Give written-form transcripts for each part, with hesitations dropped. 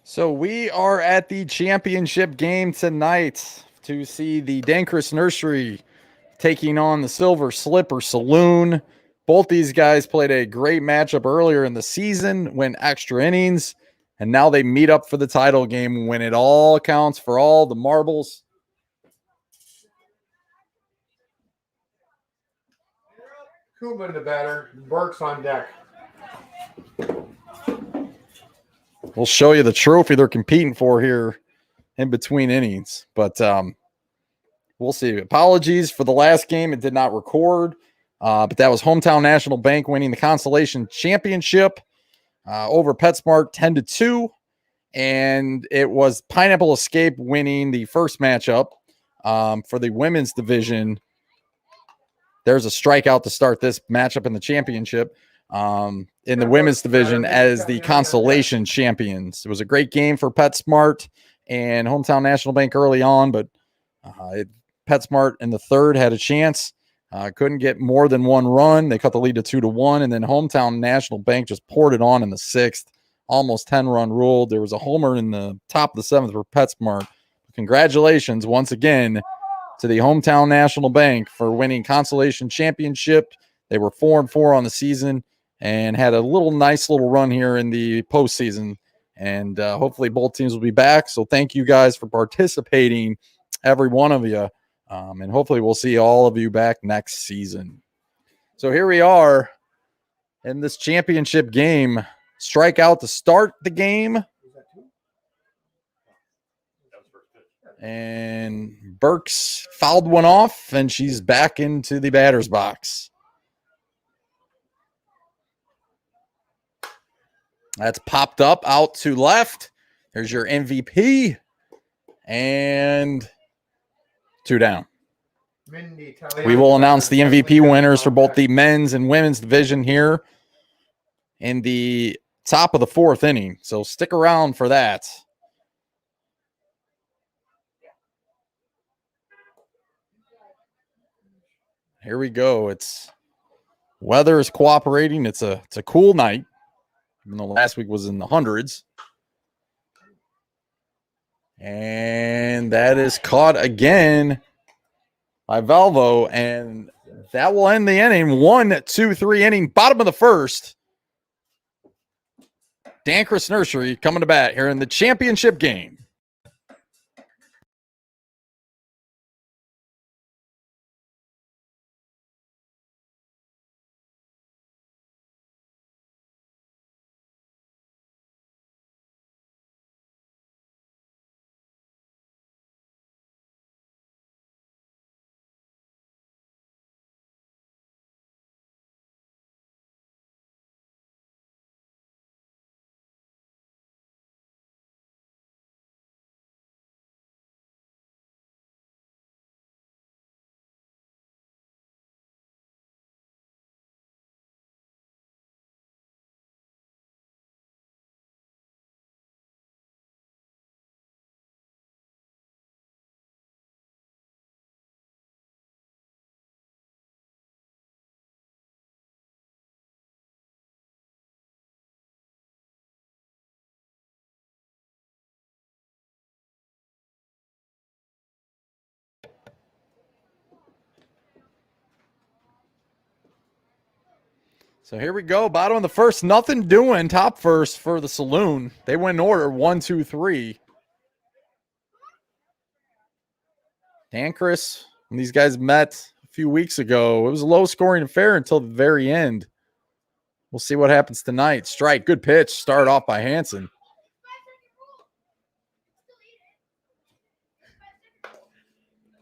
So we are at the championship game tonight to see the Danchris Nursery taking on the Silver Slipper Saloon. Both these guys played a great matchup earlier in the season, went extra innings, and now they meet up for the title game when it all counts for all the marbles. Kuma in the batter, Burks on deck. We'll show you the trophy they're competing for here in between innings, but we'll see. Apologies for the last game. It did not record, but that was Hometown National Bank winning the Consolation Championship over PetSmart 10-2. And it was Pineapple Escape winning the first matchup for the women's division. There's a strikeout to start this matchup in the championship in the women's division as the Consolation champions. It was a great game for PetSmart and Hometown National Bank early on, but PetSmart in the third had a chance. Couldn't get more than one run. They cut the lead to 2-1, and then Hometown National Bank just poured it on in the sixth. Almost 10-run rule. There was a homer in the top of the seventh for PetSmart. Congratulations once again to the Hometown National Bank for winning Consolation Championship. They were 4-4 on the season and had a nice little run here in the postseason. And hopefully both teams will be back. So thank you guys for participating, every one of you. And hopefully we'll see all of you back next season. So here we are in this championship game. Strikeout to start the game. And Burks fouled one off, and she's back into the batter's box. That's popped up out to left. There's your MVP. And 2 down. We will announce the MVP winners for both the men's and women's division here in the top of the fourth inning. So stick around for that. Here we go. Weather is cooperating. It's a cool night, even though last week was in the hundreds. And that is caught again by Valvo, and that will end the inning. 1-2-3 inning, bottom of the first. Danchris Nursery coming to bat here in the championship game. So here we go. Bottom of the first. Nothing doing. Top first for the Saloon. They went in order. 1-2-3. Danchris, when these guys met a few weeks ago, it was a low-scoring affair until the very end. We'll see what happens tonight. Strike. Good pitch. Started off by Hansen.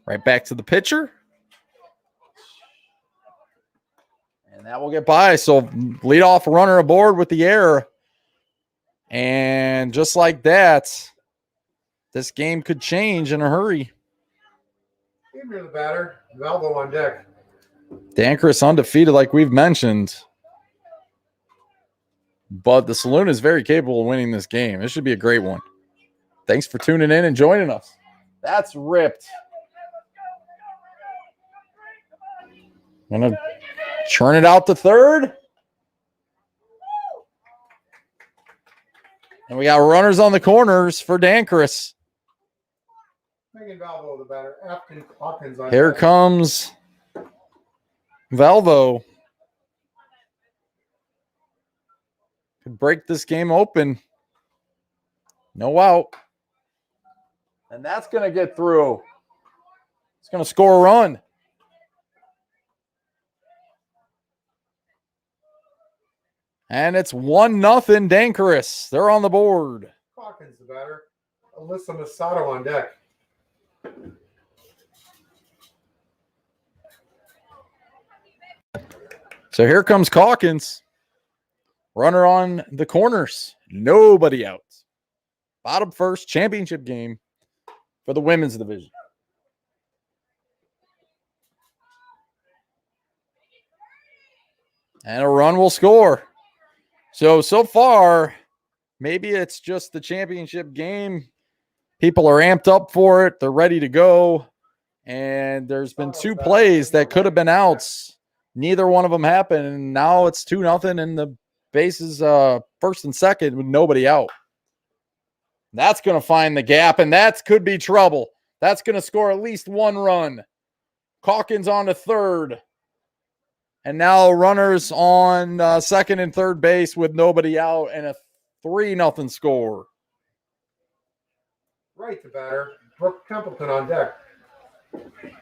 Right back to the pitcher. And that will get by. So leadoff runner aboard with the air. And just like that, this game could change in a hurry. Give me the batter. Valvo on deck. Danchris undefeated, like we've mentioned. But the Saloon is very capable of winning this game. This should be a great one. Thanks for tuning in and joining us. That's ripped. Gonna churn it out to third. And we got runners on the corners for Danchris. Megan Valvo, the batter. Afton Hawkins on Here deck. comes Valvo. Could break this game open. No out. And that's going to get through. It's going to score a run. And it's 1-0 Danchris. They're on the board. Hawkins, the batter. Alyssa Masato on deck. So here comes Calkins. Runner on the corners. Nobody out. Bottom first, championship game for the women's division. And a run will score. So far, maybe it's just the championship game. People are amped up for it. They're ready to go. And there's been 2 plays that could have been outs. Neither one of them happened. And now it's 2-0 and the bases first and second with nobody out. That's going to find the gap, and that could be trouble. That's going to score at least 1 run. Calkins on to third. And now runners on second and third base with nobody out and a 3-0 score. Right, the batter. Brooke Templeton on deck.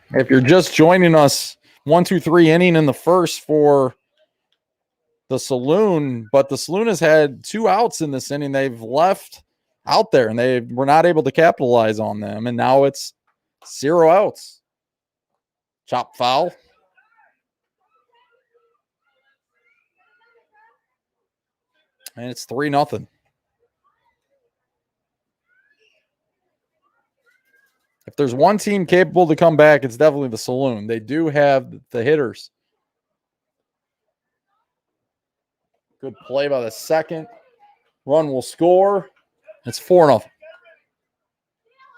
If you're just joining us, 1-2-3 inning in the first for the Saloon, but the Saloon has had 2 outs in this inning. They've left out there, and they were not able to capitalize on them, and now it's 0 outs. Chop foul. And it's 3-0. If there's one team capable to come back, it's definitely the Saloon. They do have the hitters. Good play by the second. Run will score. It's 4-0.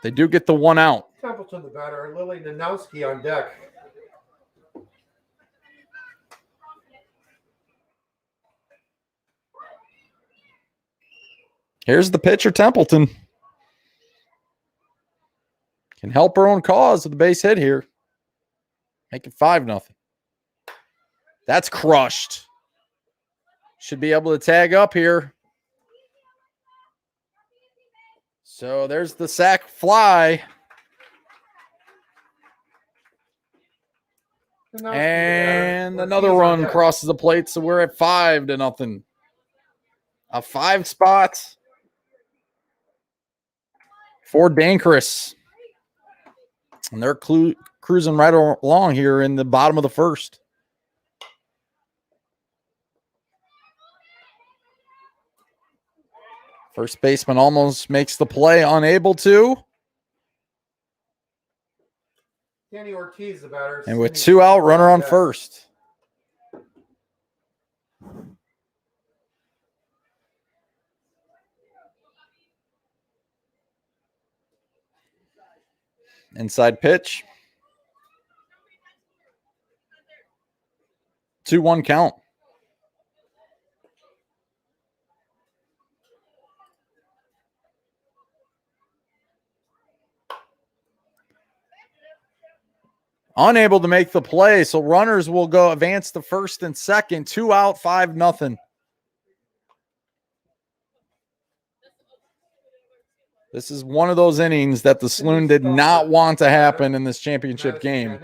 They do get the 1 out. Templeton, the batter. Lily Nanowski on deck. Here's the pitcher, Templeton. Can help her own cause with the base hit here. Make it 5-0. That's crushed. Should be able to tag up here. So there's the sac fly. And another run crosses the plate, so we're at 5-0. A 5 spot for Danchris. And they're cruising right along here in the bottom of the first. First baseman almost makes the play, unable to. Danny Ortiz, the batter. And with 2 out, runner on first. Inside pitch. 2-1 count. Unable to make the play, so runners will go advance to first and second. 2 out, 5-0. This is one of those innings that the Saloon did not want to happen in this championship game.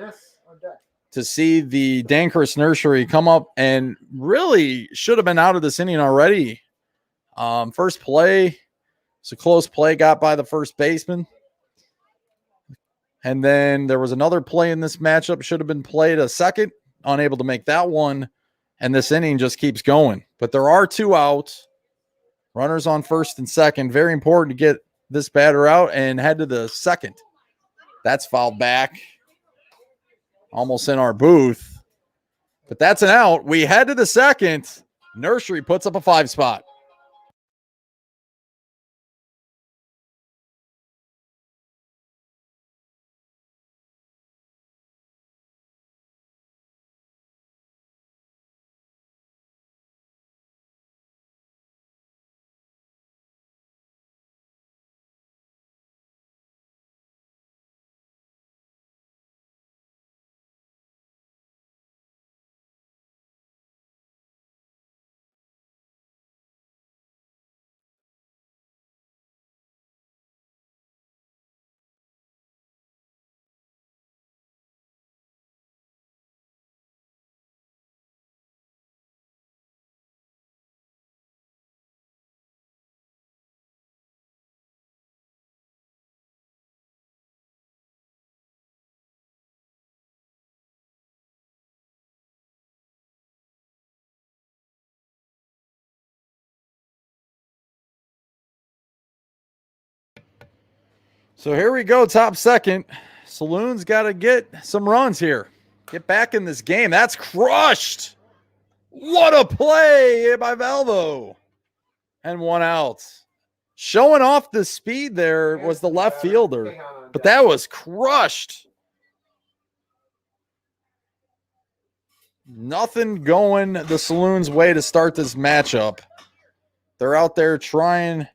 To see the Danchris Nursery come up and really should have been out of this inning already. First play, it's a close play got by the first baseman. And then there was another play in this matchup, should have been played a second, unable to make that one. And this inning just keeps going. But there are 2 outs. Runners on first and second. Very important to get this batter out and head to the second. That's fouled back. Almost in our booth. But that's an out. We head to the second. Nursery puts up a 5 spot. So here we go, top second. Saloon's got to get some runs here. Get back in this game. That's crushed. What a play by Valvo. And one out. Showing off the speed there was the left fielder, but that was crushed. Nothing going the Saloon's way to start this matchup. They're out there trying.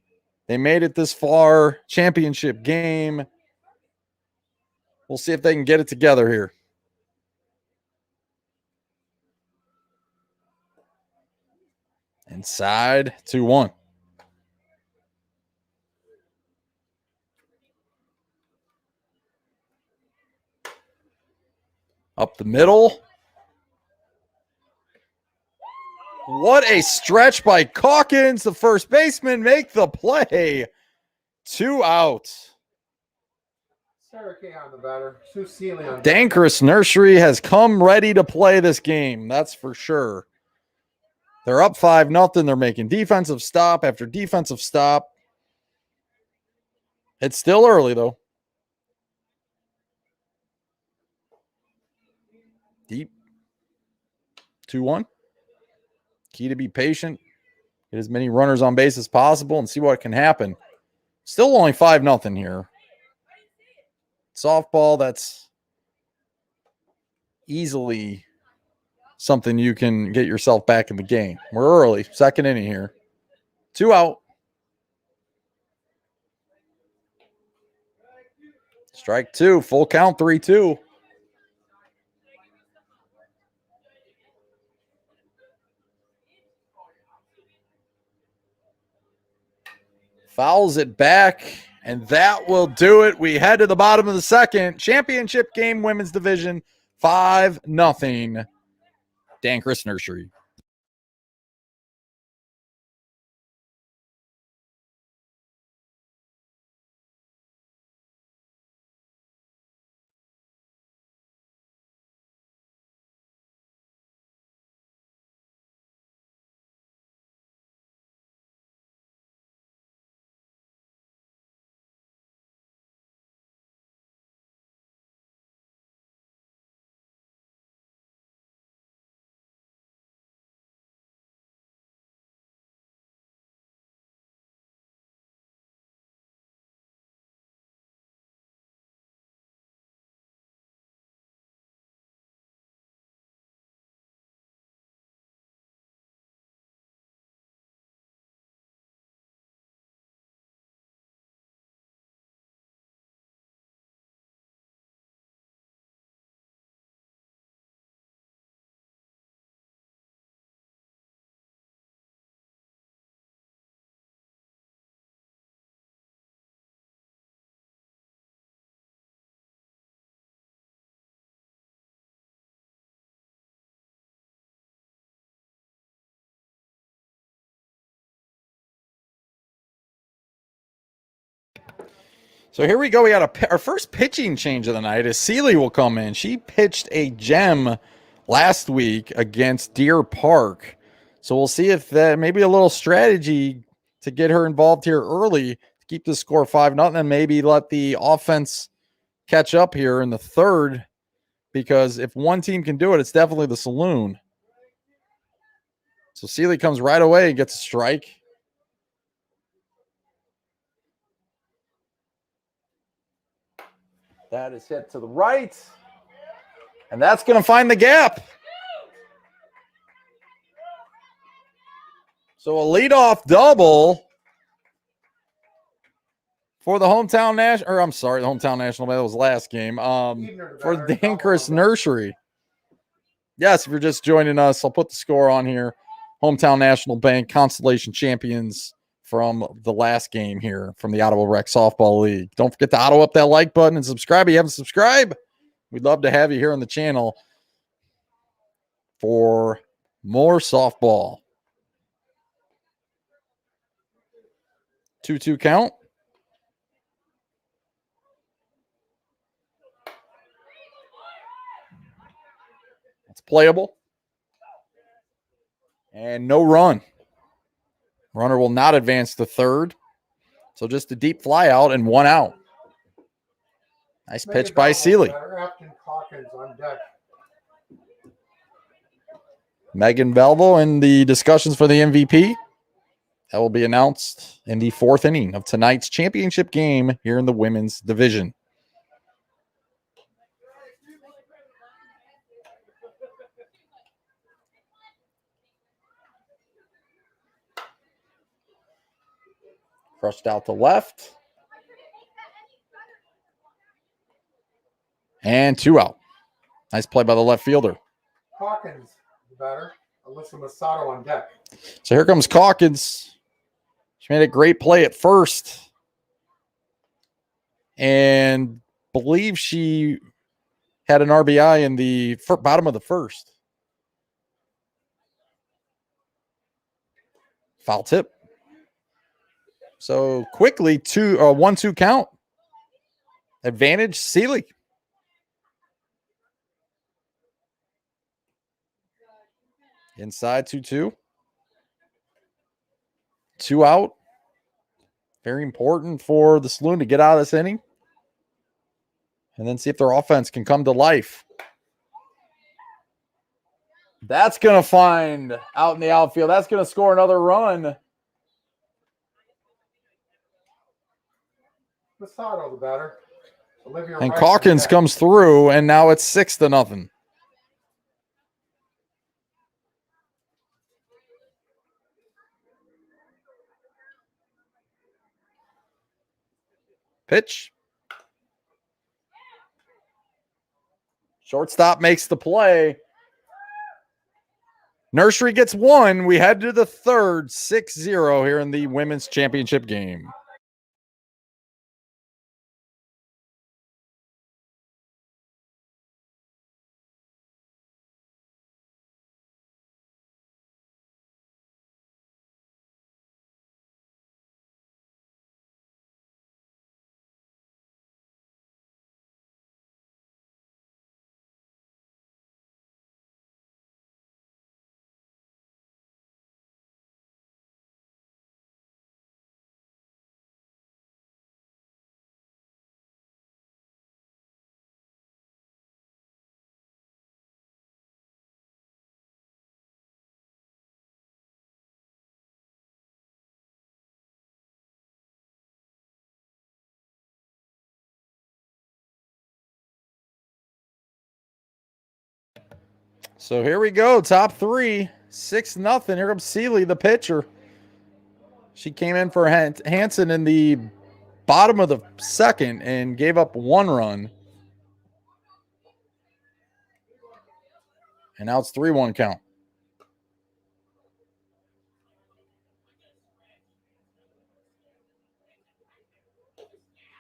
They made it this far. Championship game. We'll see if they can get it together here. Inside, 2-1. Up the middle. What a stretch by Calkins. The first baseman make the play. 2 out. Sarah K on the batter. Sue Seeley on. Danchris Nursery has come ready to play this game. That's for sure. They're up 5-0. They're making defensive stop after defensive stop. It's still early, though. Deep. 2-1. Key to be patient. Get as many runners on base as possible and see what can happen. Still only 5-0 here. Softball, that's easily something you can get yourself back in the game. We're early. Second inning here. 2 out. Strike 2. Full count, 3-2. Fouls it back, and that will do it. We head to the bottom of the second. Championship game, women's division, 5-0. Danchris Nursery. So here we go. We got our first pitching change of the night is Seeley will come in. She pitched a gem last week against Deer Park. So we'll see if that maybe a little strategy to get her involved here early to keep the score 5-0 and maybe let the offense catch up here in the third, because if one team can do it, it's definitely the Saloon. So Seeley comes right away and gets a strike. That is hit to the right. And that's going to find the gap. So a leadoff double for the hometown national, or I'm sorry, the hometown national, that was last game. For Danchris Nursery. Yes, if you're just joining us, I'll put the score on here. Hometown National Bank Constellation champions from the last game here from the Ottawa Rec Softball League. Don't forget to auto up that like button and subscribe if you haven't subscribed. We'd love to have you here on the channel for more softball. 2-2 count. It's playable. And no run. Runner will not advance to third. So just a deep fly out and 1 out. Nice pitch by Seeley. Afton Hawkins on deck. Megan Belvo in the discussions for the MVP. That will be announced in the 4th inning of tonight's championship game here in the women's division. Crushed out to left. And 2 out. Nice play by the left fielder. Hawkins, the batter. Alyssa Masato on deck. So here comes Calkins. She made a great play at first. And believe she had an RBI in the bottom of the first. Foul tip. So quickly 1-2 count. Advantage Seeley. Inside 2-2. 2 out. Very important for the Saloon to get out of this inning. And then see if their offense can come to life. That's going to find out in the outfield. That's going to score another run. Masato, the batter. Olivia And Rice Calkins comes through, and now it's 6-0. Pitch. Shortstop makes the play. Nursery gets 1. We head to the 3rd, 6-0 here in the women's championship game. So here we go. Top 3, 6-0. Here comes Seeley, the pitcher. She came in for Hanson in the bottom of the 2nd and gave up 1 run. And now it's 3-1 count.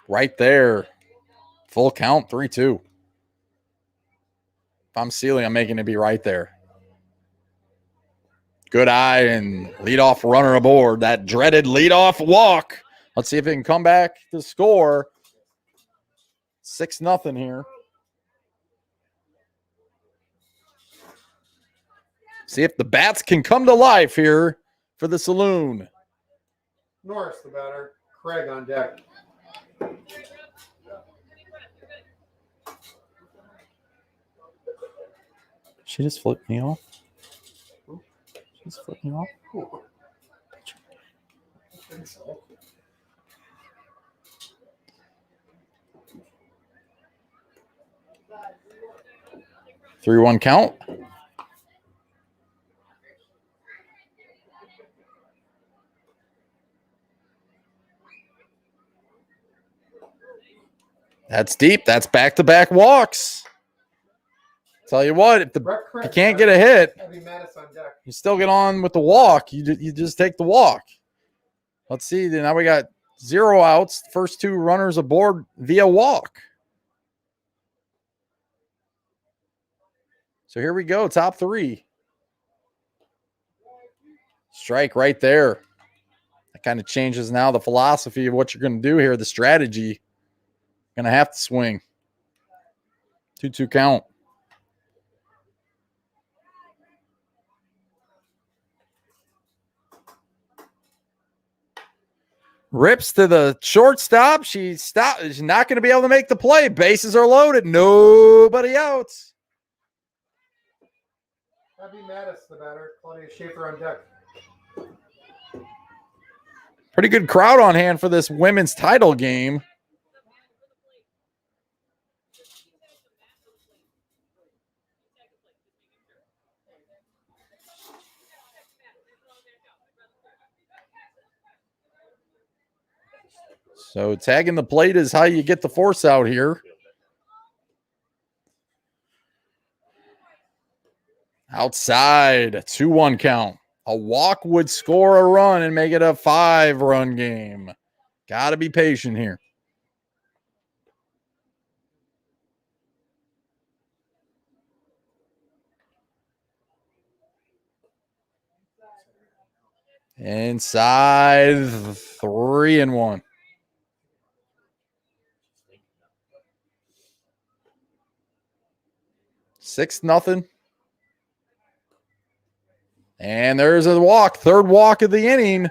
Right there. Full count, 3-2. If I'm Seeley, I'm making it be right there. Good eye and leadoff runner aboard. That dreaded leadoff walk. Let's see if it can come back to score. 6-0 here. See if the bats can come to life here for the Saloon. Norris, the batter. Craig on deck. She just flipped me off. She just flipped me off. I think so. Three, 1 count. That's deep. That's back-to-back walks. Tell you what, if you can't get a hit, you still get on with the walk. You just take the walk. Let's see. Now we got 0 outs. First 2 runners aboard via walk. So here we go. Top 3. Strike right there. That kind of changes now the philosophy of what you're going to do here. The strategy. Going to have to swing. 2-2 count. Rips to the shortstop. She's not going to be able to make the play. Bases are loaded. Nobody out. Abby Mattis, the batter. Claudia Schaefer on deck. Pretty good crowd on hand for this women's title game. So tagging the plate is how you get the force out here. Outside, 2-1 count. A walk would score a run and make it a 5-run game. Got to be patient here. Inside, 3-1. 6-0. And there's a walk, third walk of the inning.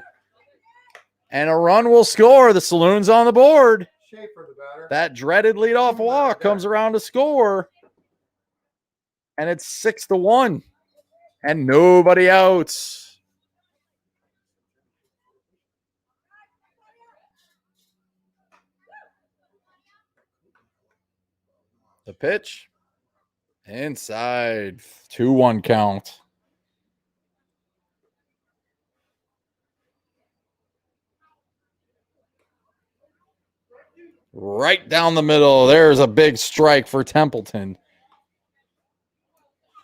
And a run will score. The Saloon's on the board. Schaefer, the batter. That dreaded leadoff walk comes around to score. And it's 6-1. And nobody out. The pitch. Inside. 2-1 count. Right down the middle. There's a big strike for Templeton.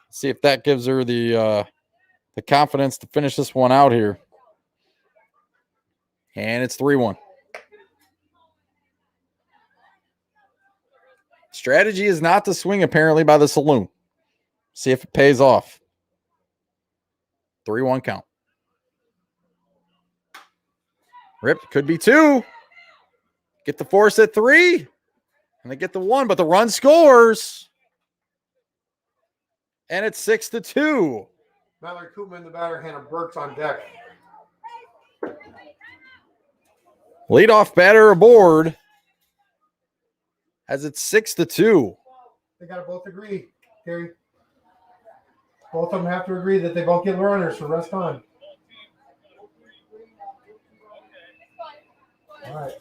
See if that gives her the confidence to finish this one out here. And it's 3-1. Strategy is not to swing, apparently, by the Saloon. See if it pays off. 3-1 count. Rip, could be 2. Get the force at 3. And they get the 1, but the run scores. And it's 6-2. Mallory Koopman, the batter. Hannah Burks on deck. Leadoff batter aboard. As it's 6-2. They got to both agree, Terry. Both of them have to agree that they both get runners for rest on. All right.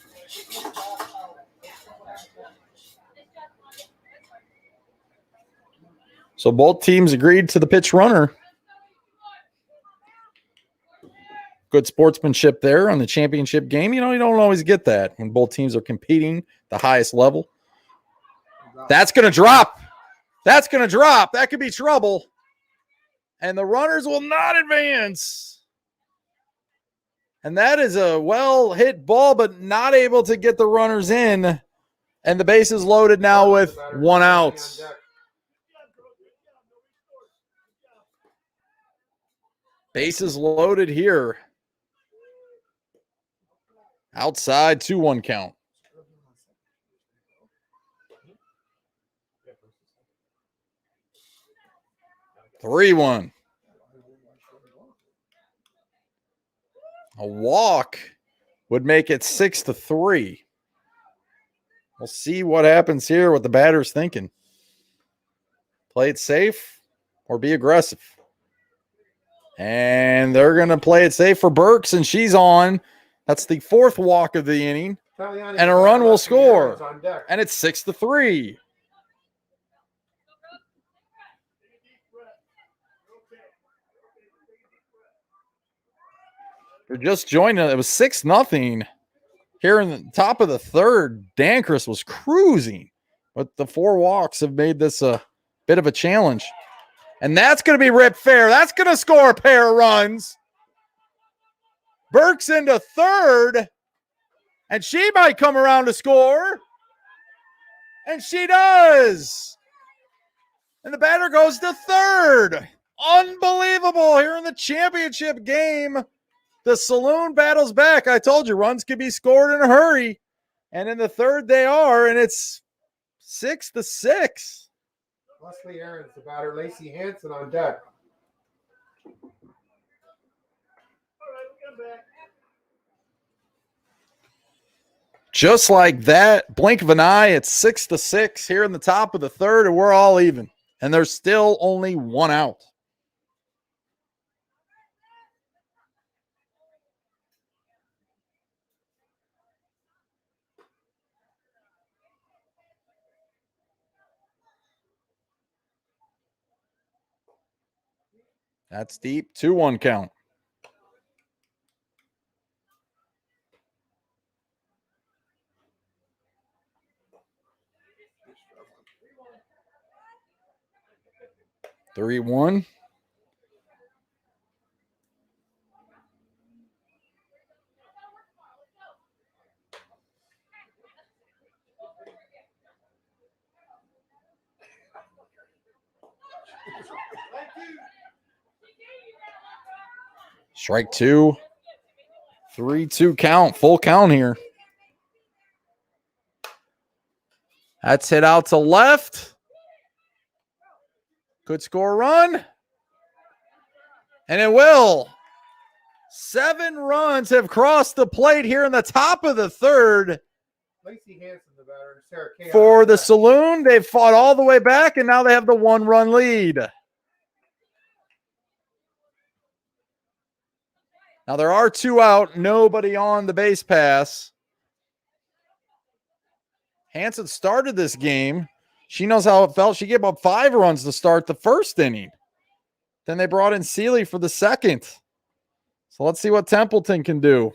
So both teams agreed to the pitch runner. Good sportsmanship there on the championship game. You know, you don't always get that when both teams are competing the highest level. That's going to drop. That's going to drop. That could be trouble. And the runners will not advance. And that is a well-hit ball, but not able to get the runners in. And the base is loaded now with 1 out. Bases loaded here. Outside, 2-1 count. Three one. A walk would make it 6-3. We'll see what happens here, what the batter's thinking. Play it safe or be aggressive. And they're going to play it safe for Burks, and she's on. That's the 4th walk of the inning. And a run will score. And it's 6-3. They're just joining. It was 6-0. Here in the top of the 3rd, Danchris was cruising. But the 4 walks have made this a bit of a challenge. And that's going to be ripped fair. That's going to score a pair of runs. Burks into 3rd. And she might come around to score. And she does. And the batter goes to 3rd. Unbelievable here in the championship game. The Saloon battles back. I told you, runs could be scored in a hurry. And in the 3rd, they are. And it's 6-6. Leslie Aarons, the batter. Lacey Hanson on deck. just like that, blink of an eye, it's 6-6 here in the top of the third, and we're all even. And there's still only one out. That's deep. 2-1 count. Three, 1. Strike 2. 3-2 count. Full count here. That's hit out to left. Could score a run. And it will. 7 runs have crossed the plate here in the top of the third. Lacey Hanson, the batter, Sarah Kay For the Saloon, they've fought all the way back, and now they have the 1-run lead. Now there are 2 out, nobody on the base pass. Hanson started this game. She knows how it felt. She gave up 5 runs to start the first inning. Then they brought in Seeley for the second. So let's see what Templeton can do.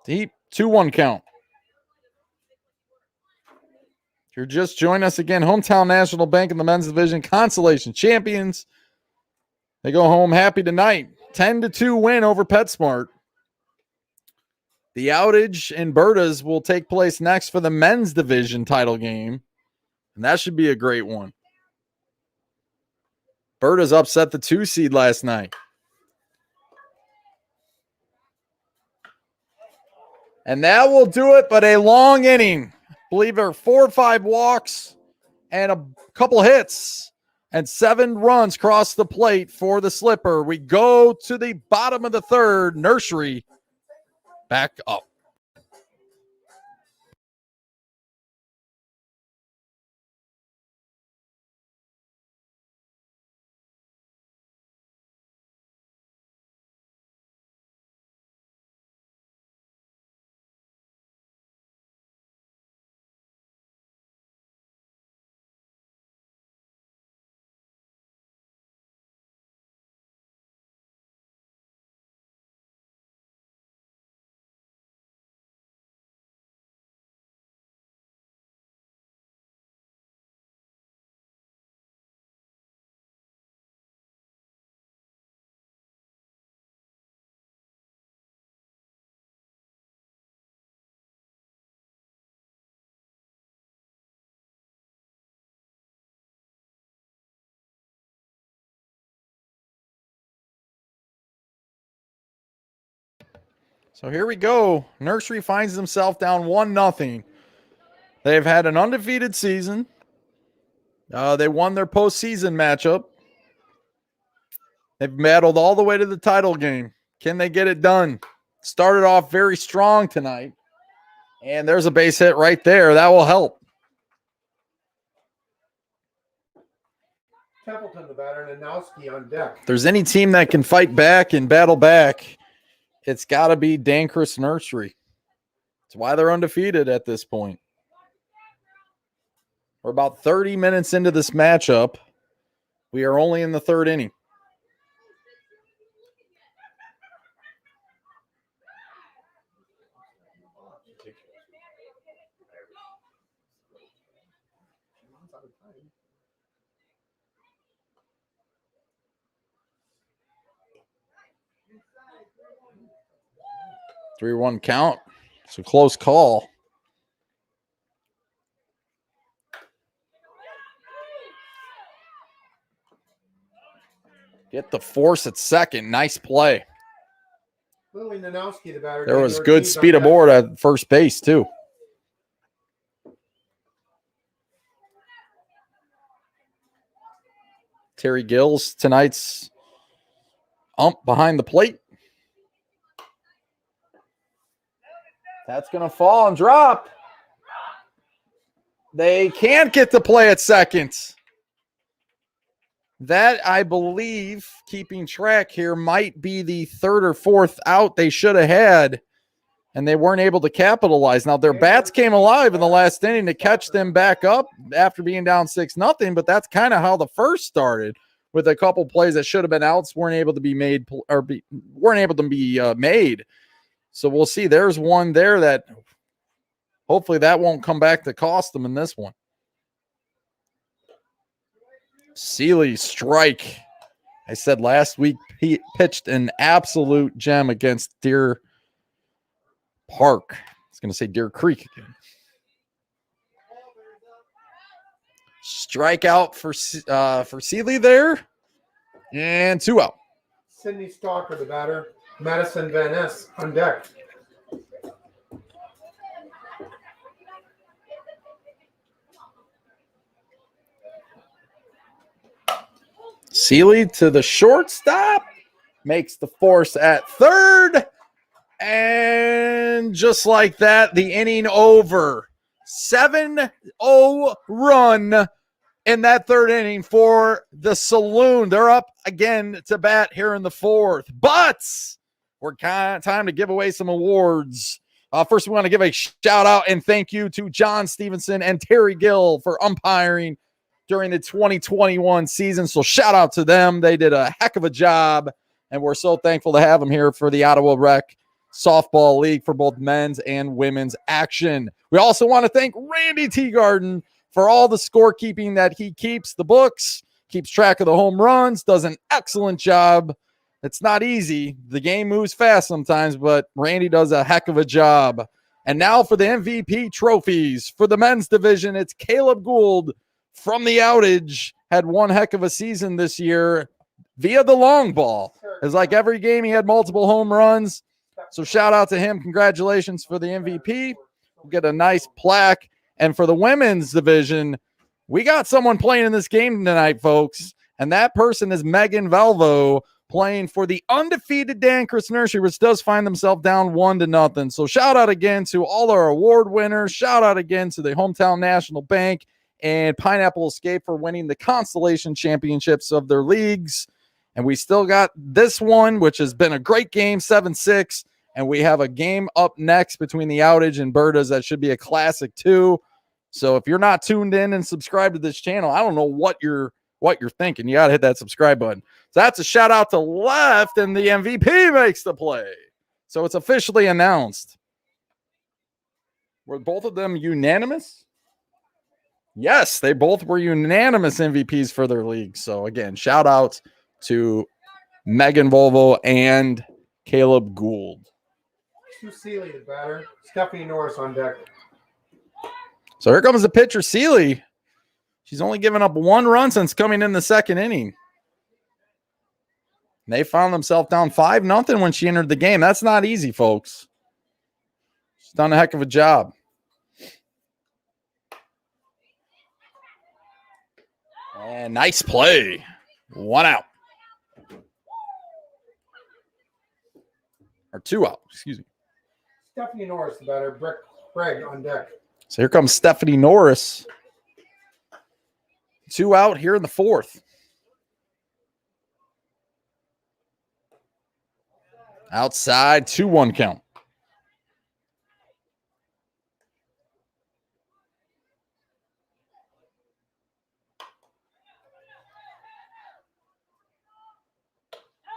Deep 2-1 count. If you're just joining us again, Hometown National Bank in the men's division consolation champions. They go home happy tonight. 10-2 win over PetSmart. The outage in Berta's will take place next for the men's division title game. And that should be a great one. Berta's upset the 2 seed last night. And that will do it, but a long inning. I believe there are 4 or 5 walks and a couple hits and 7 runs cross the plate for the Slipper. We go to the bottom of the third. Nursery back up. So here we go. Nursery finds himself down 1-0. They've had an undefeated season. They won their postseason matchup. They've battled all the way to the title game. Can they get it done? Started off very strong tonight. And there's a base hit right there. That will help. Templeton, the batter, and Anowski on deck. If there's any team that can fight back and battle back, it's got to be Danchris Nursery. That's why they're undefeated at this point. We're about 30 minutes into this matchup. We are only in the third inning. Three, 1 count. It's a close call. Get the force at second. Nice play. Lily Nanowski, the batter. There was good speed aboard at first base, too. Terry Gills, tonight's ump behind the plate. That's going to fall and drop. They can't get to play at second. That, I believe, keeping track here, might be the third or fourth out they should have had, and they weren't able to capitalize. Now, their bats came alive in the last inning to catch them back up after being down 6-0, but that's kind of how the first started, with a couple plays that should have been outs weren't able to be made. So we'll see. There's one there that hopefully that won't come back to cost them in this one. Seeley strike. I said last week he pitched an absolute gem against Deer Park. I was going to say Deer Creek again. Strikeout for Seeley there, and 2 out. Sydney Stalker, the batter. Madison Van Ness on deck. Seeley to the shortstop, makes the force at third, and just like that, the inning over. 7-0 run in that third inning for the Saloon. They're up again to bat here in the fourth, but we're time to give away some awards. First, we want to give a shout out and thank you to John Stevenson and Terry Gill for umpiring during the 2021 season. So shout out to them. They did a heck of a job, and we're so thankful to have them here for the Ottawa Rec Softball League for both men's and women's action. We also want to thank Randy Teagarden for all the scorekeeping that he keeps, the books, keeps track of the home runs, does an excellent job. It's not easy. The game moves fast sometimes, but Randy does a heck of a job. And now for the MVP trophies. For the men's division, it's Caleb Gould from the Outage. Had one heck of a season this year via the long ball. It's like every game he had multiple home runs. So shout out to him. Congratulations for the MVP. We'll get a nice plaque. And for the women's division, we got someone playing in this game tonight, folks. And that person is Megan Valvo, playing for the undefeated Danchris Nursery, which does find themselves down 1-0. So shout out again to all our award winners. Shout out again to the Hometown National Bank and Pineapple Escape for winning the Constellation Championships of their leagues. And we still got this one, which has been a great game, 7-6. And we have a game up next between the Outage and Bertas that should be a classic too. So if you're not tuned in and subscribed to this channel, I don't know what you're thinking. You got to hit that subscribe button. So that's a shout out to Left, and the MVP makes the play. So it's officially announced. Were both of them unanimous? Yes, they both were unanimous MVPs for their league. So again, shout out to Megan Volvo and Caleb Gould. Sue Seeley, the batter. Stephanie Norris on deck. So here comes the pitcher, Seeley. She's only given up one run since coming in the second inning. They found themselves down 5-0 when she entered the game. That's not easy, folks. She's done a heck of a job. And nice play. 1 out. Or 2 out, excuse me. Stephanie Norris, the batter. Craig on deck. So here comes Stephanie Norris. 2 out here in the fourth. Outside, 2-1 count.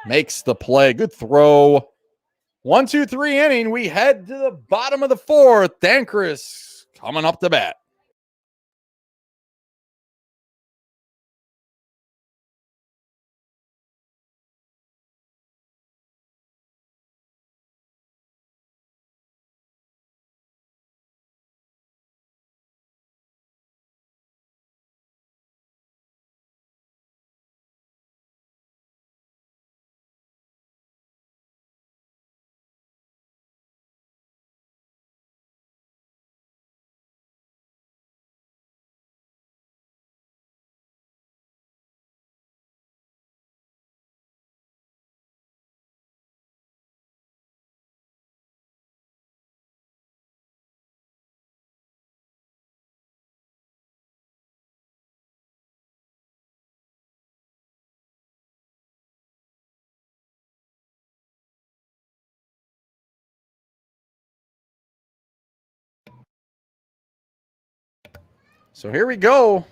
Makes the play. Good throw. 1-2-3 inning. We head to the bottom of the fourth. Danchris coming up to bat. So here we go.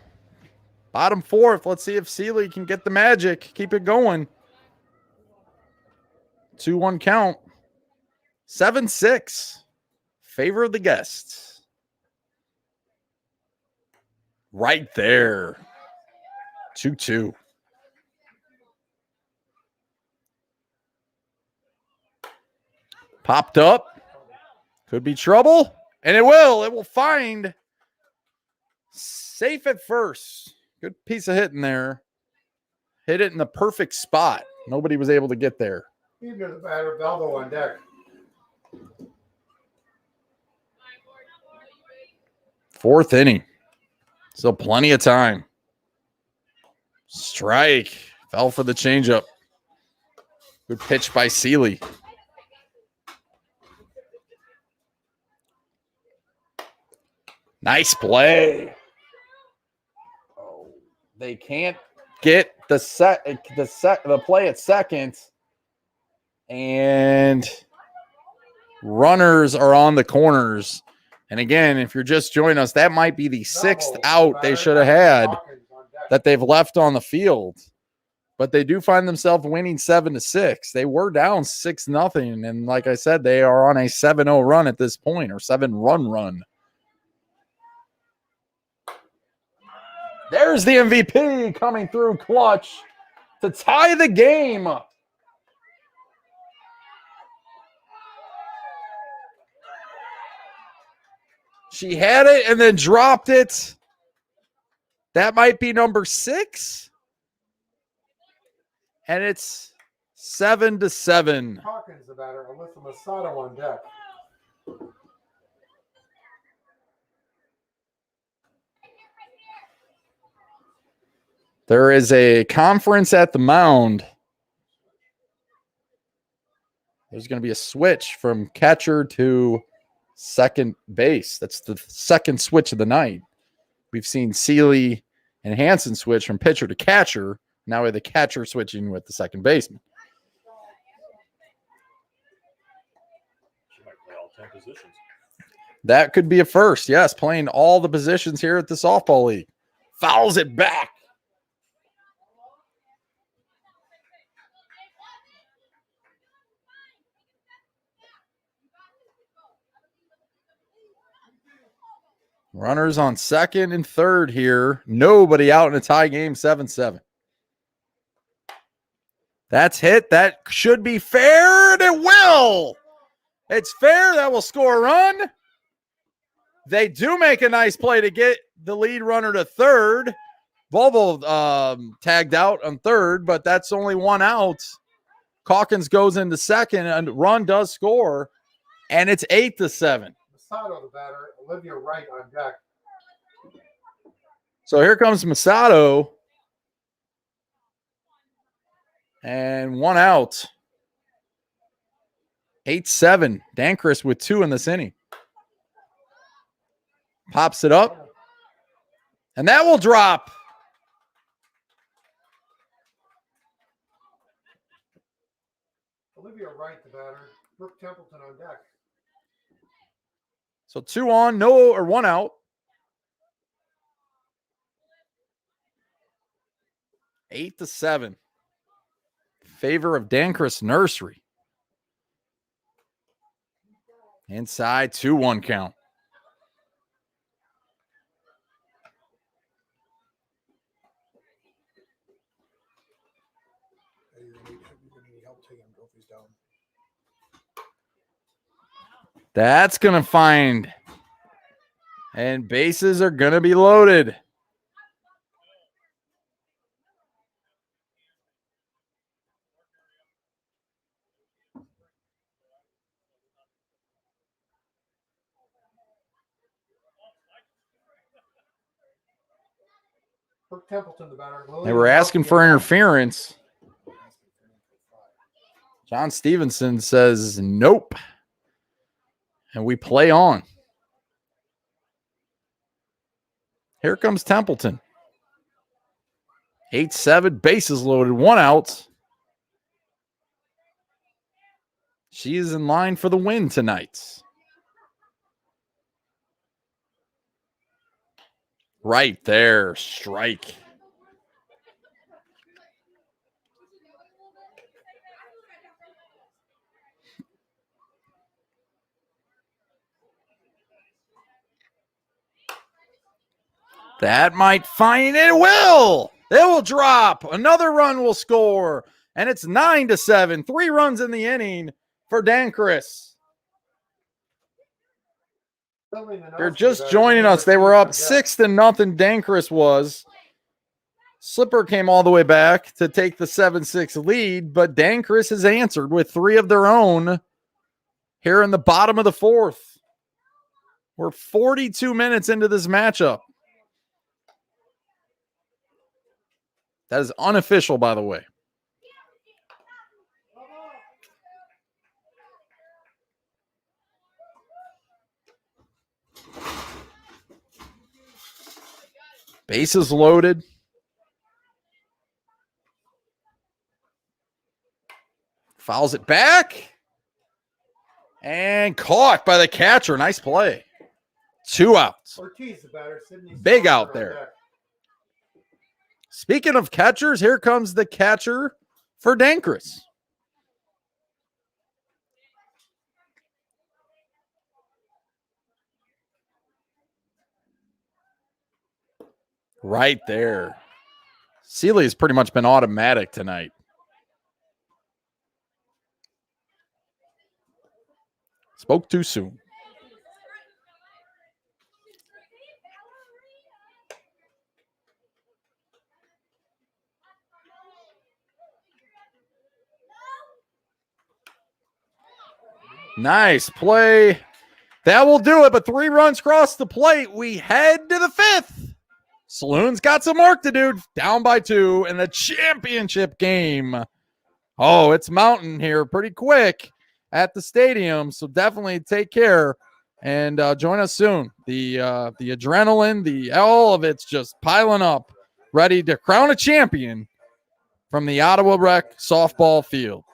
Bottom fourth. Let's see if Seeley can get the magic. Keep it going. 2-1 count. 7-6. Favor of the guests. Right there. 2-2. Popped up. Could be trouble. And it will. It will find safe at first. Good piece of hitting there. Hit it in the perfect spot. Nobody was able to get there. Even the batter, Valdo on deck. Fourth inning. Still plenty of time. Strike. Fell for the changeup. Good pitch by Seeley. Nice play. Oh, they can't get the play at second. And runners are on the corners. And again, if you're just joining us, that might be the sixth out they should have had that they've left on the field. But they do find themselves winning 7-6. They were down 6-0. And like I said, they are on a 7-0 run at this point, or 7-run run. There's the MVP coming through clutch to tie the game. She had it and then dropped it. That might be number 6. And it's 7-7. Hawkins the batter, Alyssa Masato on deck. There is a conference at the mound. There's going to be a switch from catcher to second base. That's the second switch of the night. We've seen Seeley and Hansen switch from pitcher to catcher. Now we have the catcher switching with the second baseman. She might play all 10 positions. That could be a first. Yes, playing all the positions here at the softball league. Fouls it back. Runners on second and third here. Nobody out in a tie game, 7-7. That's hit. That should be fair, and it will. It's fair. That will score a run. They do make a nice play to get the lead runner to third. Volvo tagged out on third, but that's only one out. Calkins goes into second, and run does score, and it's 8-7. Masato the batter, Olivia Wright on deck. So here comes Masato. And one out. 8-7. Danchris with 2 in this inning. Pops it up. And that will drop. Olivia Wright the batter, Brooke Templeton on deck. So 2 on, no, or 1 out. 8-7. Favor of Danchris Nursery. Inside 2-1 count. That's going to find. And bases are going to be loaded. Brooke Templeton the batter. They were asking for interference. John Stevenson says nope. And we play on. Here comes Templeton. 8-7, bases loaded, 1 out. She is in line for the win tonight. Right there. Strike. That might find it. Will. It will drop. Another run will score. And it's 9-7. 3 runs in the inning for Danchris. They're just joining us. They were up 6-0. Danchris was. Slipper came all the way back to take the 7-6 lead, but Danchris has answered with 3 of their own here in the bottom of the 4th. We're 42 minutes into this matchup. That is unofficial, by the way. Bases loaded. Fouls it back. And caught by the catcher. Nice play. 2 outs. Big out there. Speaking of catchers, here comes the catcher for Danchris. Right there. Seeley has pretty much been automatic tonight. Spoke too soon. Nice play. That will do it, but 3 runs cross the plate. We head to the 5th. Saloon's got some work to do. Down by 2 in the championship game. Oh, it's mounting here pretty quick at the stadium, so definitely take care and join us soon. The adrenaline, all of it's just piling up, ready to crown a champion from the Ottawa Rec softball field.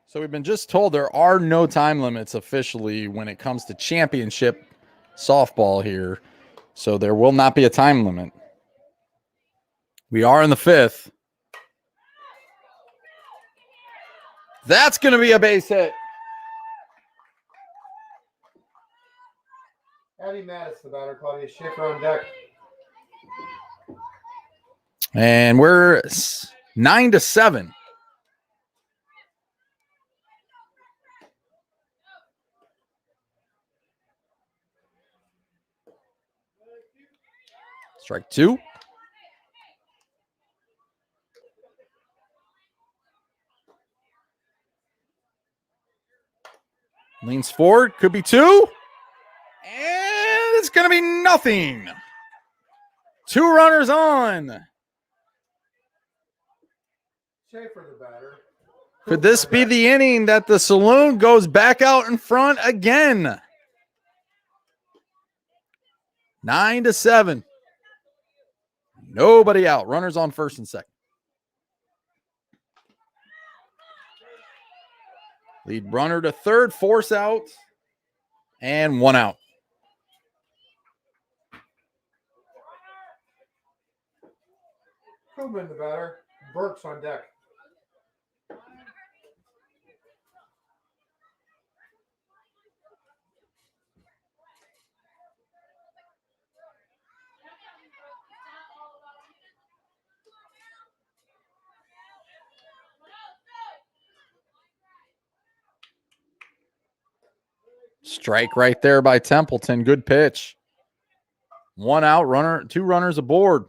So we've been just told there are no time limits officially when it comes to championship softball here. So there will not be a time limit. We are in the 5th. That's going to be a base hit. Abby Mattis, the batter. Claudia Schiffer on deck. And we're 9-7. Strike 2. Leans forward. Could be 2. And it's going to be nothing. 2 runners on. Schaefer, the batter. Could this be the inning that the Saloon goes back out in front again? 9-7. Nobody out. Runners on first and second. Lead runner to third, force out, and 1 out. Koopman the batter. Burks on deck. Strike right there by Templeton. Good pitch. 1 out, runner, 2 runners aboard.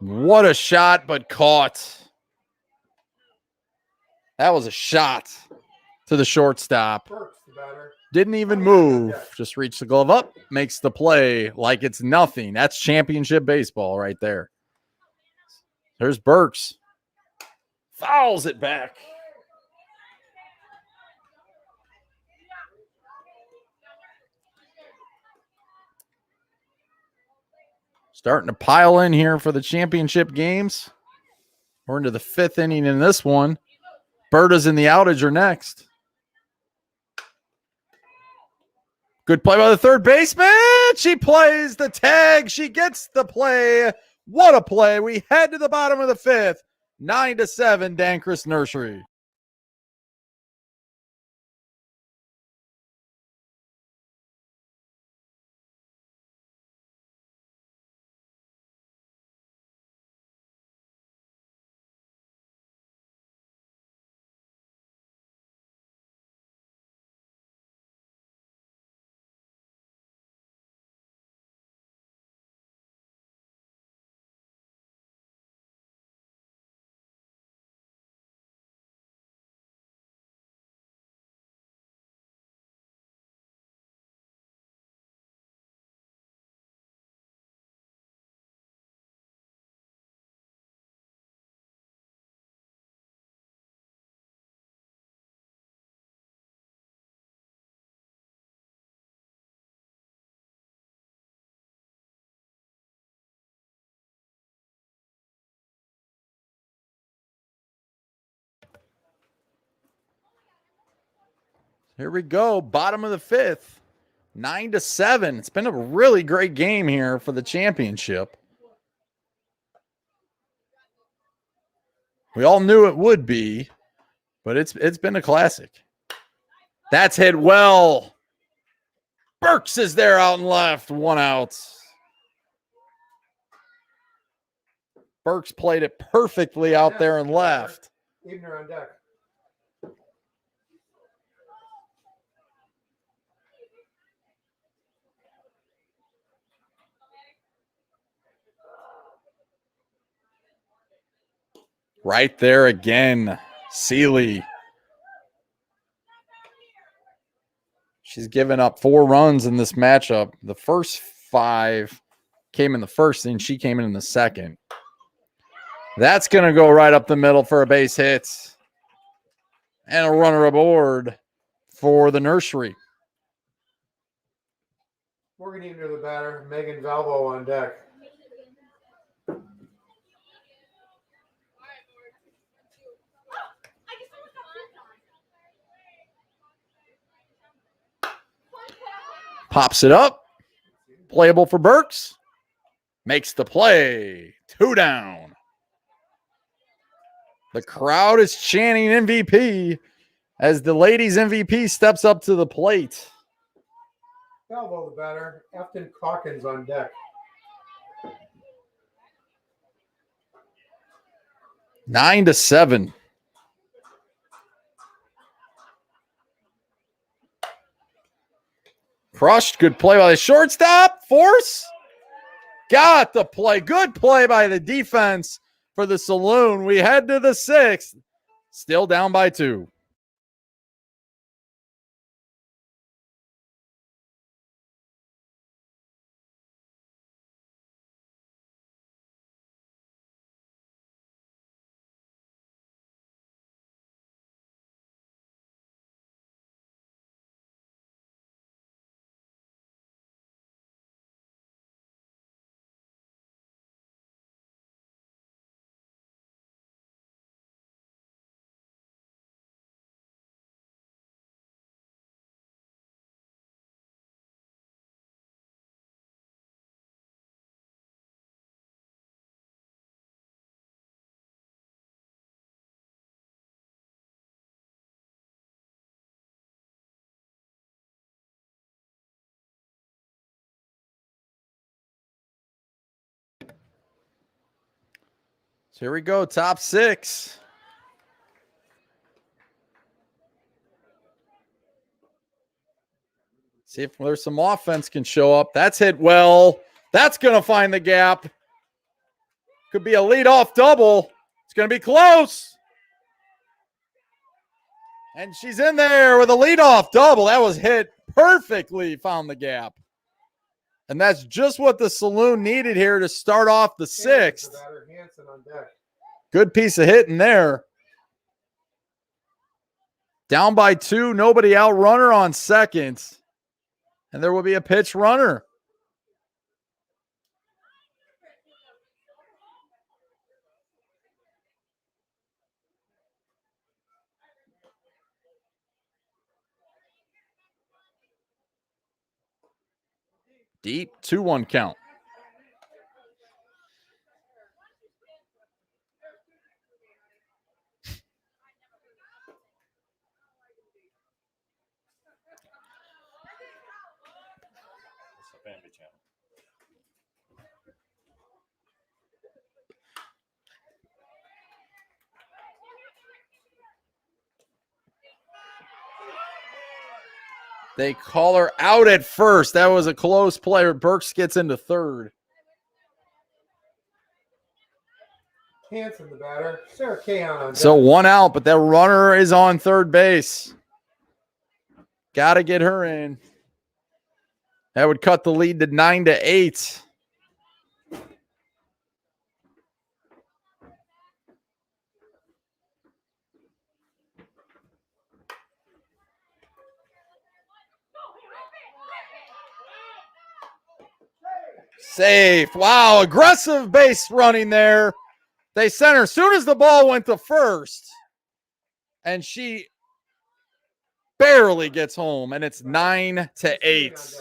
What a shot, but caught. That was a shot to the shortstop. Burks the batter. Didn't even move. Just reached the glove up, makes the play like it's nothing. That's championship baseball right there. There's Burks. Fouls it back. Starting to pile in here for the championship games. We're into the 5th inning in this one. Berta's in the outage are next. Good play by the third baseman. She plays the tag. She gets the play. What a play. We head to the bottom of the 5th. 9-7, Danchris Nursery. Here we go. Bottom of the 5th. 9-7. It's been a really great game here for the championship. We all knew it would be, but it's been a classic. That's hit well. Burks is there out and left. 1 out. Burks played it perfectly out there and left. Ebner on deck. Right there again. Seeley. She's given up 4 runs in this matchup. The first 5 came in the first, and she came in the second. That's going to go right up the middle for a base hit. And a runner aboard for the Nursery. Morgan Ebner the batter. Megan Valvo on deck. Pops it up. Playable for Burks. Makes the play. 2 down. The crowd is chanting MVP as the ladies MVP steps up to the plate. Valvo the batter. Afton Calkins on deck. 9-7. Crushed. Good play by the shortstop. Force. Got the play. Good play by the defense for the Saloon. We head to the 6th. Still down by 2. Here we go, top 6. See if there's some offense can show up. That's hit well. That's going to find the gap. Could be a leadoff double. It's going to be close. And she's in there with a leadoff double. That was hit perfectly, found the gap. And that's just what the Saloon needed here to start off the 6th. Good piece of hitting there. Down by 2, nobody out, runner on second. And there will be a pitch runner. Deep, 2-1 count. They call her out at first. That was a close play. Burks gets into third. Hanson, the batter. Sarah Kahan on deck. So 1 out, but that runner is on third base. Got to get her in. That would cut the lead to 9-8. Safe. Wow, aggressive base running there. They sent her as soon as the ball went to first. And she barely gets home, and it's 9-8.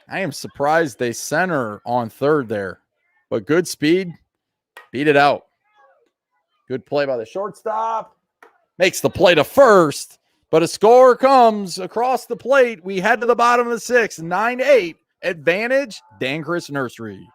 I am surprised they sent her on third there. But good speed. Beat it out. Good play by the shortstop. Makes the play to first. But a score comes across the plate. We head to the bottom of the 6th. 9-8. Advantage, Danchris Nursery.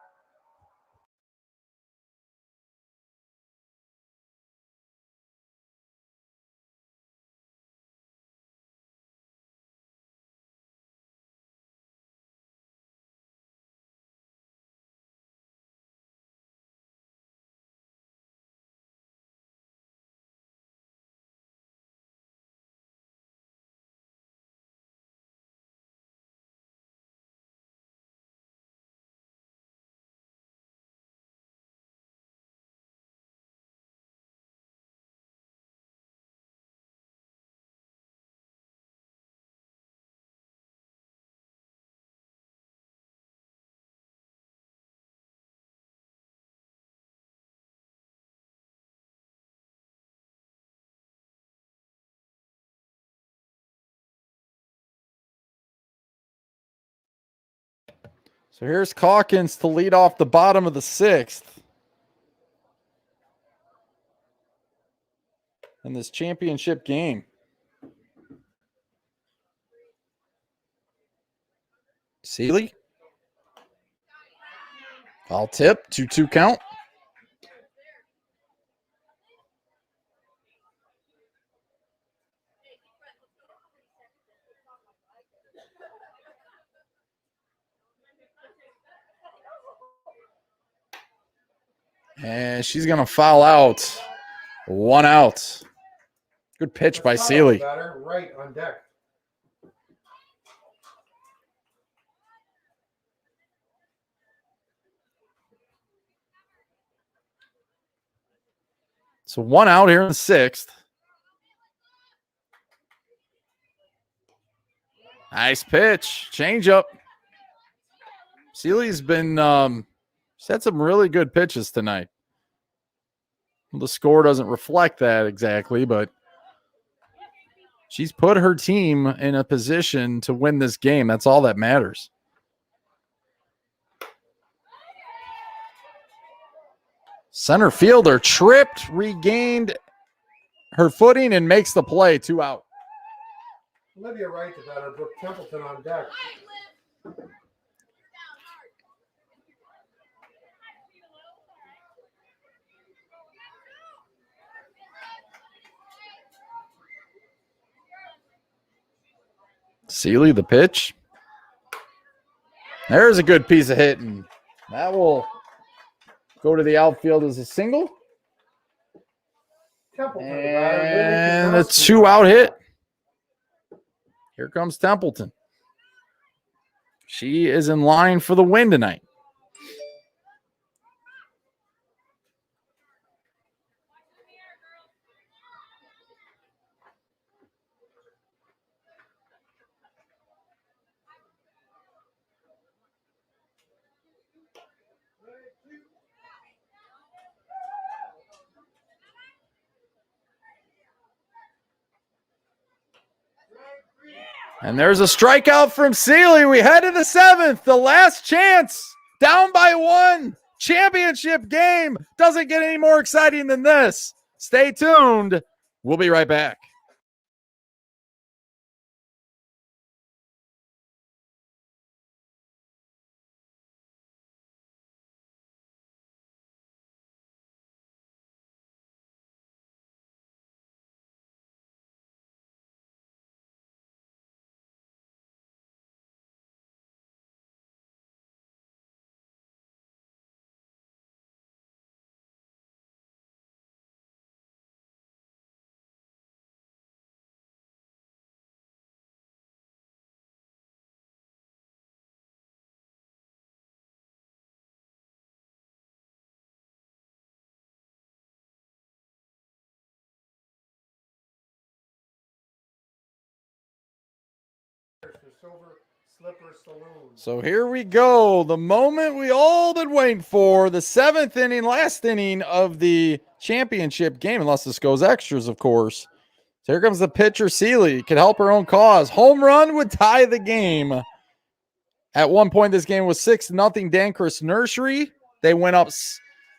So here's Calkins to lead off the bottom of the 6th. In this championship game. Seeley. Foul tip, 2-2 count. And she's going to foul out. 1 out. Good pitch by Seeley. Right on deck. So 1 out here in the 6th. Nice pitch. Change up. Seeley's been she's had some really good pitches tonight. Well, the score doesn't reflect that exactly, but she's put her team in a position to win this game. That's all that matters. Center fielder tripped, regained her footing and makes the play. 2 out. Olivia Wright to batter. Brooke Templeton on deck. Seeley, the pitch. There's a good piece of hitting. That will go to the outfield as a single. And a 2-out hit. Here comes Templeton. She is in line for the win tonight. And there's a strikeout from Seeley. We head to the 7th, the last chance. Down by 1. Championship game. Doesn't get any more exciting than this. Stay tuned. We'll be right back. So here we go. The moment we all been waiting for. The 7th inning, last inning of the championship game, unless this goes extras, of course. So here comes the pitcher, Seeley. Could help her own cause. Home run would tie the game. At one point, this game was 6-0 Danchris Nursery. They went up.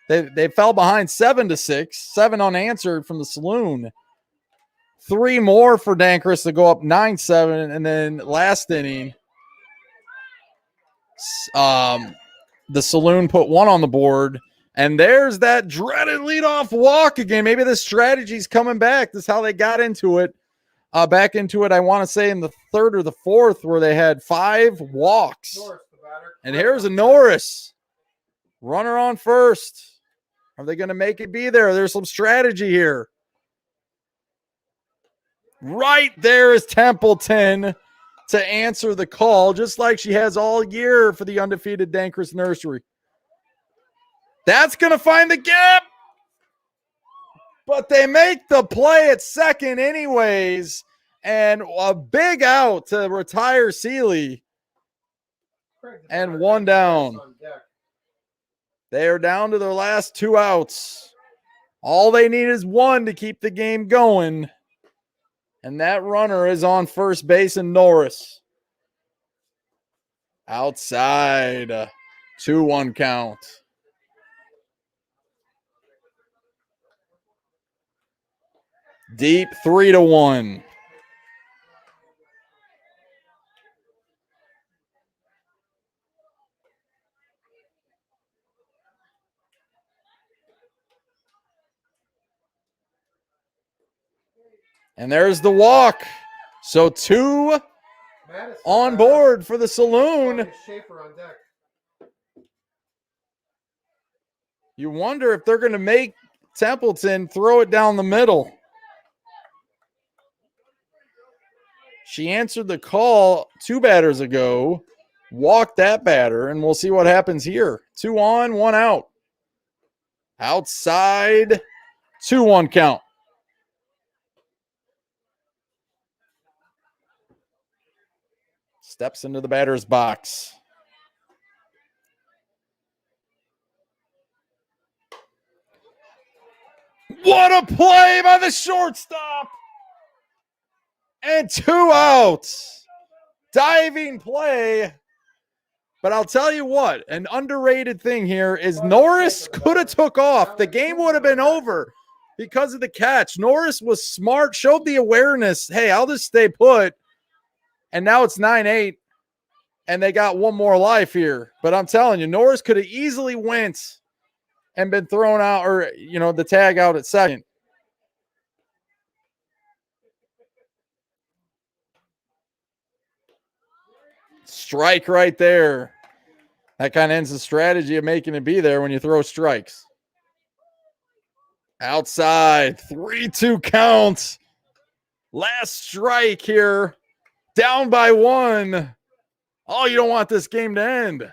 They fell behind 7-6. 7 unanswered from the Saloon. 3 more for Danchris to go up 9-7. And then last inning, the Saloon put 1 on the board. And there's that dreaded leadoff walk again. Maybe the strategy's coming back. This is how they got into it. Back into it, I want to say in the 3rd or the 4th, where they had 5 walks. And here's a Norris. Runner on first. Are they going to make it be there? There's some strategy here. Right there is Templeton to answer the call, just like she has all year for the undefeated Danchris Nursery. That's going to find the gap. But they make the play at second anyways. And a big out to retire Seeley. And 1 down. They are down to their last 2 outs. All they need is 1 to keep the game going. And that runner is on first base in Norris. Outside. 2-1 count. Deep 3-1. And there's the walk. So 2 on board for the Saloon. You wonder if they're going to make Templeton throw it down the middle. She answered the call 2 batters ago, walked that batter, and we'll see what happens here. 2 on, 1 out. Outside, 2-1 count. Steps into the batter's box. What a play by the shortstop! And 2 outs. Diving play. But I'll tell you what, an underrated thing here is Norris could have took off. The game would have been over. because of the catch. Norris was smart, showed the awareness. Hey, I'll just stay put. And now it's 9-8, and they got one more life here. But I'm telling you, Norris could have easily went and been thrown out, or, the tag out at second. Strike right there. That kind of ends the strategy of making it be there when you throw strikes. Outside, 3-2 count. Last strike here. Down by 1. Oh, you don't want this game to end.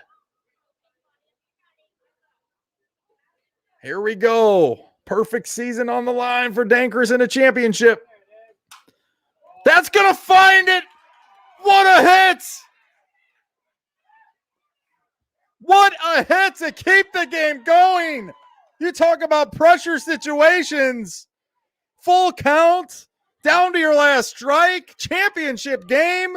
Here we go. Perfect season on the line for Danchris in a championship. That's going to find it. What a hit. What a hit to keep the game going. You talk about pressure situations. Full count. Down to your last strike. Championship game.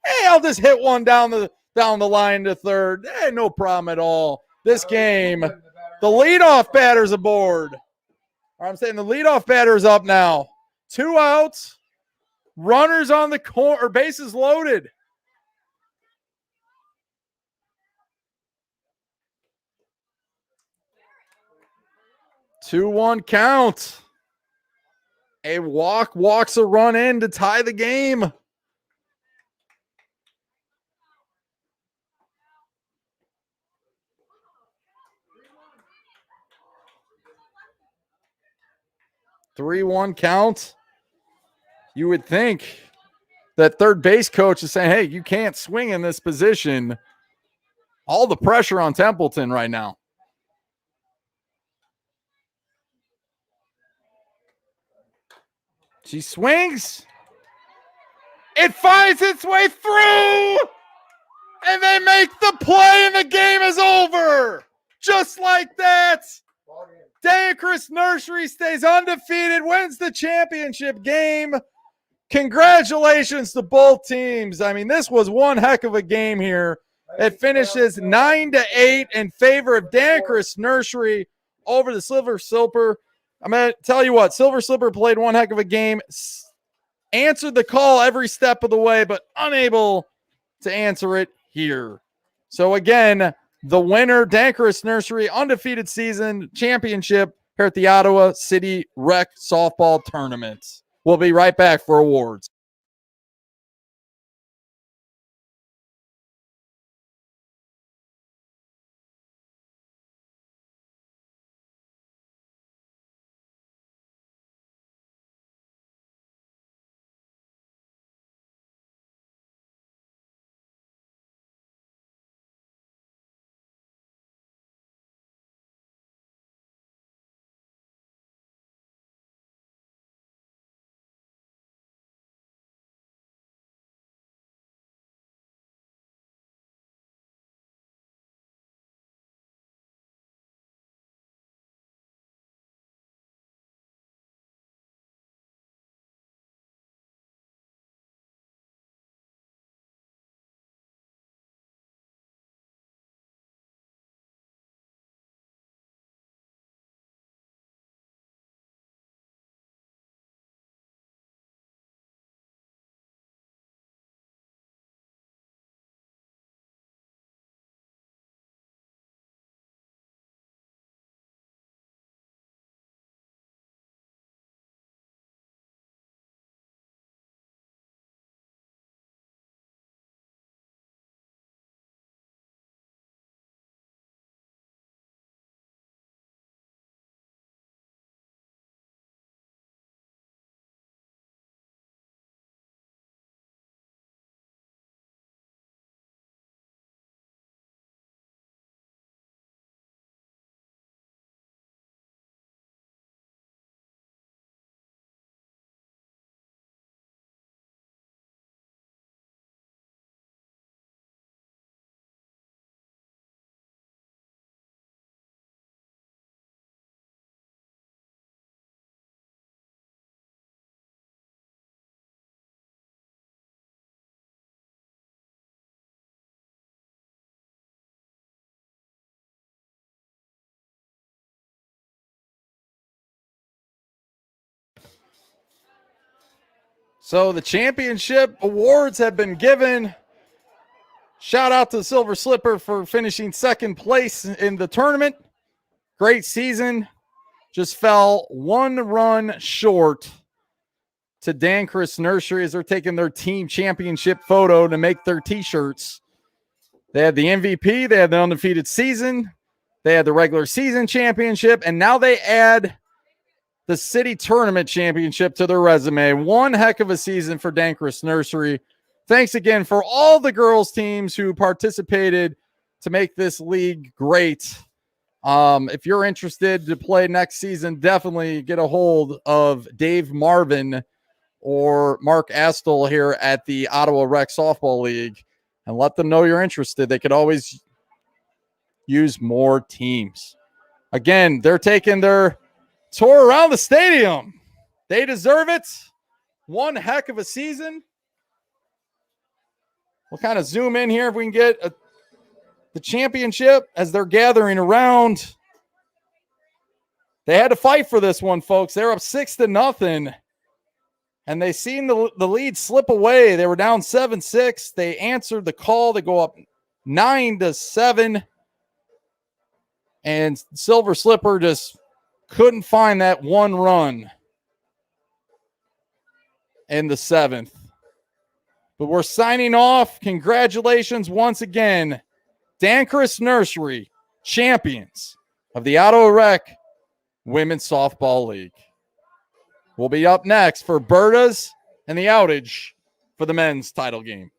Hey, I'll just hit one down the line to third. Hey, no problem at all. This game, the leadoff batter's aboard. I'm saying the leadoff batter's up now. 2 outs. Runners on the corner, bases loaded. Two-one count. A walks a run in to tie the game. Three-one count. You would think that third base coach is saying, hey, you can't swing in this position. All the pressure on Templeton right now. She swings. It finds its way through. And they make the play and the game is over. Just like that. Danchris Nursery stays undefeated, wins the championship game. Congratulations to both teams. I mean, this was one heck of a game here. It finishes 9-8 in favor of Danchris Nursery over the Silver Slipper. I'm going to tell you what, Silver Slipper played one heck of a game, answered the call every step of the way, but unable to answer it here. So again, the winner, Danchris Nursery, undefeated season championship here at the Ottawa City Rec Softball Tournament. We'll be right back for awards. So the championship awards have been given. Shout out to the Silver Slipper for finishing second place in the tournament. Great season. Just fell one run short to Danchris Nursery as they're taking their team championship photo to make their t-shirts. They had the MVP, they had the undefeated season, they had the regular season championship, and now they add the city tournament championship to their resume. One heck of a season for Danchris Nursery. Thanks again for all the girls teams who participated to make this league great. If you're interested to play next season, definitely get a hold of Dave Marvin or Mark Astle here at the Ottawa Rec Softball League and let them know you're interested. They could always use more teams. Again, they're taking their tour around the stadium. They deserve it. One heck of a season. We'll kind of zoom in here if we can get the championship as they're gathering around. They had to fight for this one, folks. They're up 6-0, and they seen the lead slip away. They were down 7-6. They answered the call. They go up 9-7, and Silver Slipper just couldn't find that one run in the 7th. But we're signing off. Congratulations once again, Danchris Nursery, champions of the Ottawa Rec Women's Softball League. We'll be up next for Berta's and the outage for the men's title game.